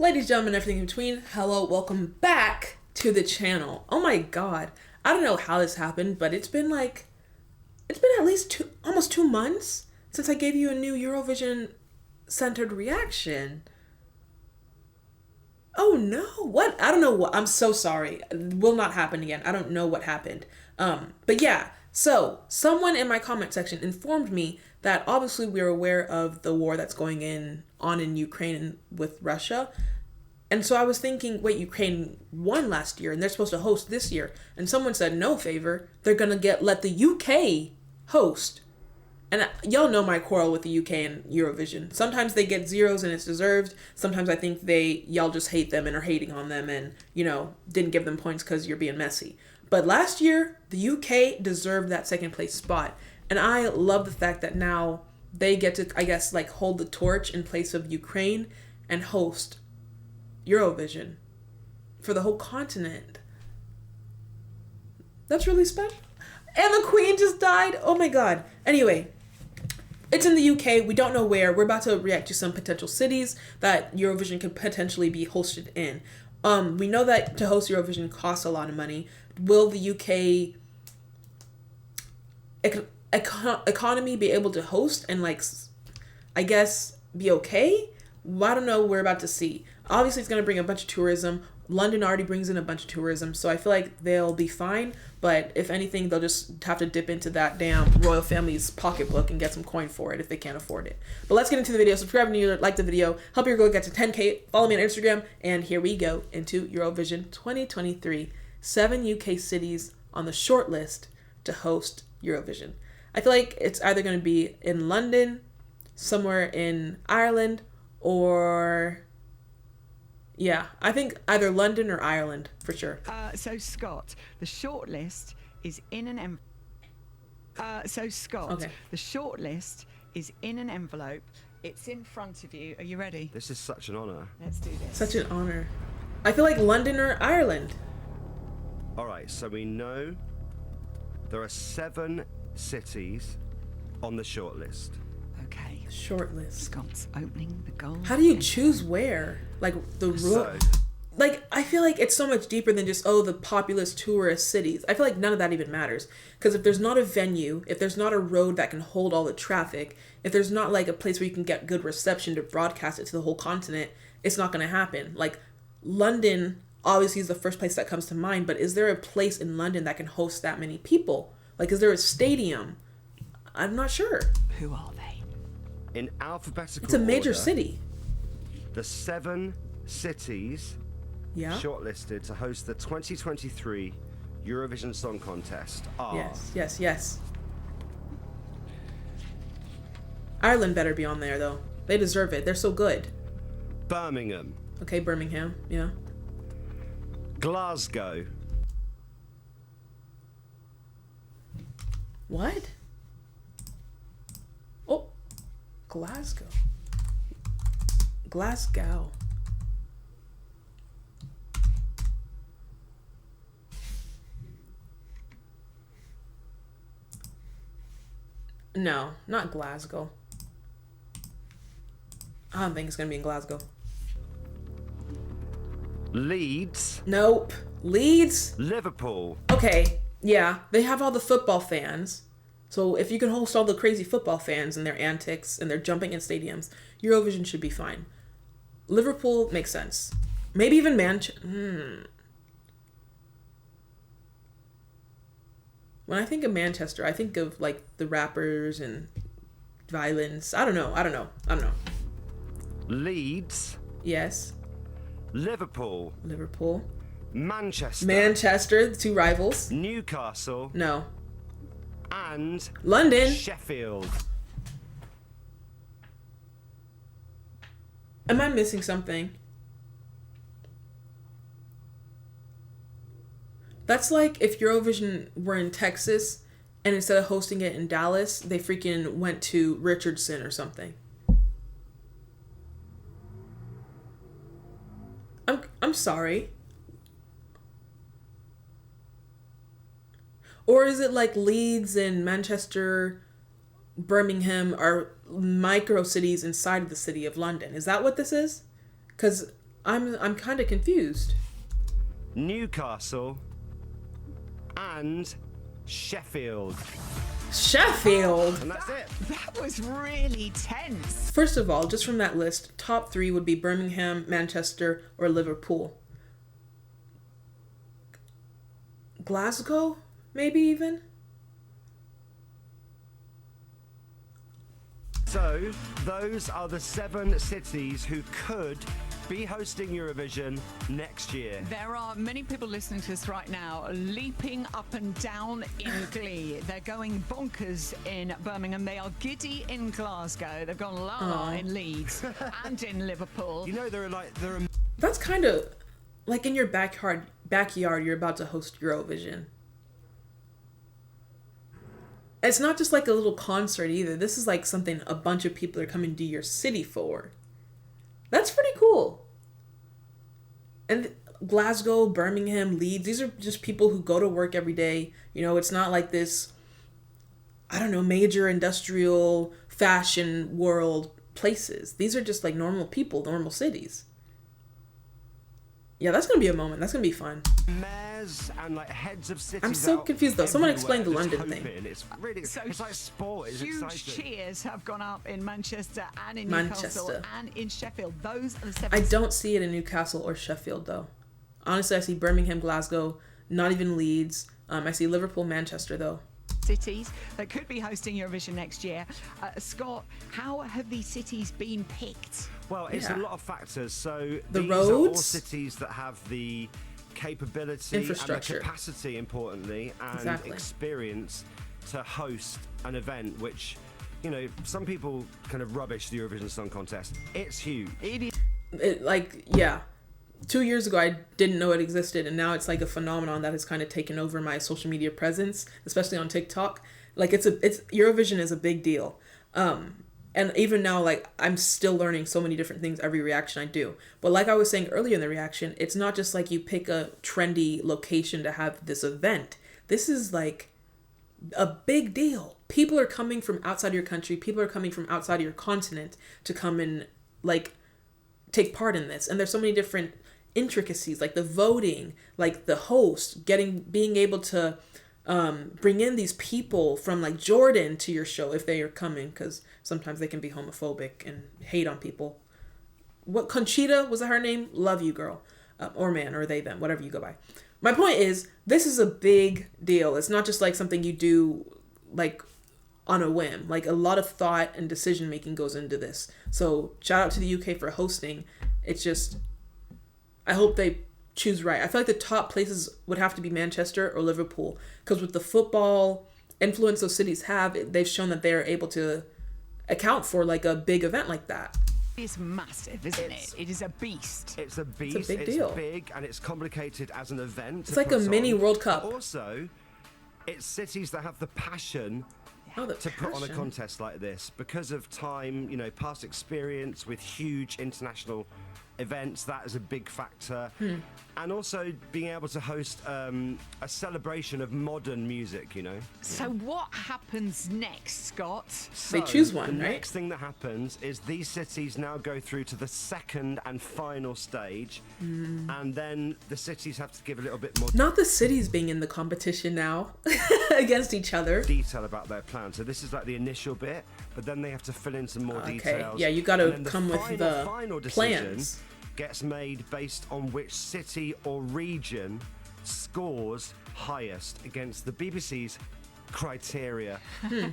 Ladies, gentlemen, everything in between, hello, welcome back to the channel. Oh my god, I don't know how this happened, but it's been at least almost 2 months since I gave you a new Eurovision centered reaction. Oh no, what? I don't know what, I'm so sorry. It will not happen again. I don't know what happened. But yeah, so someone in my comment section informed me that obviously we're aware of the war that's going on in Ukraine with Russia. And so I was thinking, wait, Ukraine won last year and they're supposed to host this year. And someone said, no, Favour, they're going to let the UK host. And y'all know my quarrel with the UK and Eurovision. Sometimes they get zeros and it's deserved. Sometimes I think y'all just hate them and are hating on them and, didn't give them points because you're being messy. But last year, the UK deserved that second place spot. And I love the fact that now they get to, I guess, hold the torch in place of Ukraine and host Eurovision for the whole continent. That's really special. And the Queen just died. Oh my god. Anyway, it's in the UK. We don't know where. We're about to react to some potential cities that Eurovision could potentially be hosted in. We know that to host Eurovision costs a lot of money. Will the UK economy be able to host and I guess be okay? Well, I don't know. We're about to see. Obviously, it's going to bring a bunch of tourism. London already brings in a bunch of tourism, so I feel like they'll be fine. But if anything, they'll just have to dip into that damn royal family's pocketbook and get some coin for it if they can't afford it. But let's get into the video. Subscribe if you like the video. Help your girl get to 10K. Follow me on Instagram. And here we go into Eurovision 2023. 7 UK cities on the short list to host Eurovision. I feel like it's either going to be in London, somewhere in Ireland, or... yeah, I think either London or Ireland for sure. So Scott, the shortlist is in an the shortlist is in an envelope. It's in front of you. Are you ready? This is such an honor. Let's do this. Such an honor. I feel like London or Ireland. All right, so we know there are 7 cities on the shortlist. Okay. Short list. Scott's opening the gold. How do you choose where? The rule. I feel like it's so much deeper than just, the populous tourist cities. I feel like none of that even matters. Because if there's not a venue, if there's not a road that can hold all the traffic, if there's not a place where you can get good reception to broadcast it to the whole continent, it's not going to happen. London obviously is the first place that comes to mind, but is there a place in London that can host that many people? Is there a stadium? I'm not sure. Who are they? In alphabetical It's a major order, city. the 7 cities Yeah. shortlisted to host the 2023 Eurovision Song Contest are... Yes. Ireland better be on there, though. They deserve it. They're so good. Birmingham. Okay, Birmingham. Yeah. Glasgow. What? Oh, Glasgow. No, not Glasgow. I don't think it's gonna be in Glasgow. Leeds. Nope. Leeds? Liverpool. Okay, yeah, they have all the football fans. So if you can host all the crazy football fans and their antics and their jumping in stadiums, Eurovision should be fine. Liverpool makes sense. Maybe even Manchester. When I think of Manchester, I think of the rappers and violence. I don't know. Leeds. Yes. Liverpool. Manchester, the 2 rivals. Newcastle. No. And London. Sheffield. Am I missing something? That's like if Eurovision were in Texas and instead of hosting it in Dallas, they freaking went to Richardson or something. I'm sorry. Or is it like Leeds and Manchester, Birmingham are micro cities inside of the city of London? Is that what this is? Because I'm kind of confused. Newcastle, and Sheffield. Sheffield. And that's it. That was really tense. First of all, just from that list, top 3 would be Birmingham, Manchester, or Liverpool. Glasgow, maybe even. So, those are the 7 cities who could be hosting Eurovision next year. There are many people listening to us right now leaping up and down in glee. They're going bonkers in Birmingham. They are giddy in Glasgow. They've gone la-la in Leeds and in Liverpool. You know, That's kind of like in your backyard, you're about to host Eurovision. It's not just like a little concert either. This is like something a bunch of people are coming to your city for. That's pretty cool. And Glasgow, Birmingham, Leeds, these are just people who go to work every day. You know, it's not like this, I don't know, major industrial fashion world places. These are just like normal people, normal cities. Yeah, that's going to be a moment. That's going to be fun. Mayors and like heads of cities. I'm so confused though. Someone explained the London thing. It's really, So it's like sport. It's huge exciting. cheers have gone up in Manchester and in Newcastle and in Sheffield. Those are the 7 I don't see it in Newcastle or Sheffield though. Honestly, I see Birmingham, Glasgow, not even Leeds. I see Liverpool, Manchester though. cities that could be hosting Eurovision next year. Scott, how have these cities been picked? Well, it's a lot of factors. So The these are all roads? cities that have the capability Infrastructure. and the capacity, importantly, and Exactly. experience to host an event which, you know, some people kind of rubbish the Eurovision Song Contest. It's huge. It, like, yeah. 2 years ago, I didn't know it existed, and now it's like a phenomenon that has kind of taken over my social media presence, especially on TikTok. Like, it's Eurovision is a big deal. And even now, like, I'm still learning so many different things every reaction I do. But like I was saying earlier in the reaction, it's not just like you pick a trendy location to have this event. This is like a big deal. People are coming from outside your country. People are coming from outside your continent to come and like take part in this. And there's so many different intricacies, like the voting, like the host being able to bring in these people from like Jordan to your show if they are coming, because sometimes they can be homophobic and hate on people. What, Conchita, was that her name? Love you, girl. Or man, or they, them, whatever you go by. My point is, this is a big deal. It's not just like something you do like on a whim. Like, a lot of thought and decision making goes into this. So shout out to the UK for hosting. It's just, I hope they choose right. I feel like the top places would have to be Manchester or Liverpool, because with the football influence those cities have, they've shown that they're able to account for like a big event like that. It's massive, isn't it? It is a beast. It's a beast. It's a big deal. It's big and it's complicated as an event. It's like a mini World Cup. Also, it's cities that have the passion to put on a contest like this because of time, you know, past experience with huge international events. That is a big factor. And also being able to host a celebration of modern music, you know. So what happens next, Scott? They choose one, the right? next thing that happens is these cities now go through to the second and final stage, and then the cities have to give a little bit more Not the cities being in the competition now against each other. detail about their plan. So this is like the initial bit, but then they have to fill in some more Okay, details. yeah, you got to And then come with the final decision plans. gets made based on which city or region scores highest against the BBC's criteria.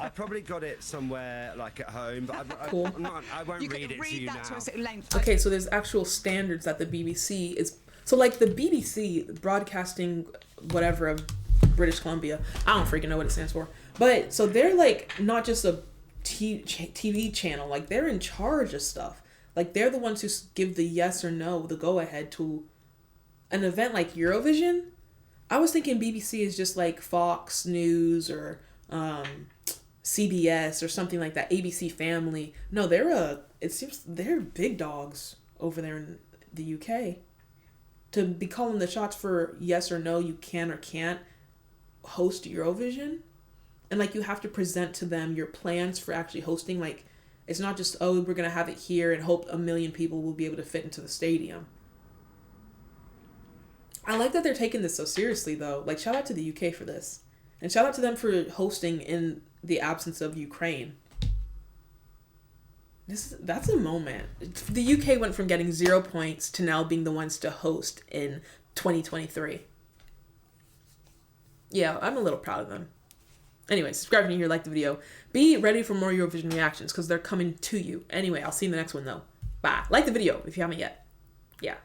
I probably got it somewhere like at home, but Cool. I won't You read can it to you read that now. to us at length. Okay, so there's actual standards that the BBC is. So like the BBC, broadcasting whatever of British Columbia, I don't freaking know what it stands for. But so they're like not just a TV channel, like they're in charge of stuff. Like they're the ones who give the yes or no, the go ahead to an event like Eurovision. I was thinking BBC is just like Fox News or CBS or something like that, ABC Family. No, it seems they're big dogs over there in the UK. To be calling the shots for yes or no, you can or can't host Eurovision. And like you have to present to them your plans for actually hosting. Like, it's not just, oh, we're going to have it here and hope 1 million people will be able to fit into the stadium. I like that they're taking this so seriously, though. Like, shout out to the UK for this. And shout out to them for hosting in the absence of Ukraine. That's a moment. The UK went from getting 0 points to now being the ones to host in 2023. Yeah, I'm a little proud of them. Anyway, subscribe if you're here, like the video. Be ready for more Eurovision reactions because they're coming to you. Anyway, I'll see you in the next one, though. Bye. Like the video if you haven't yet. Yeah.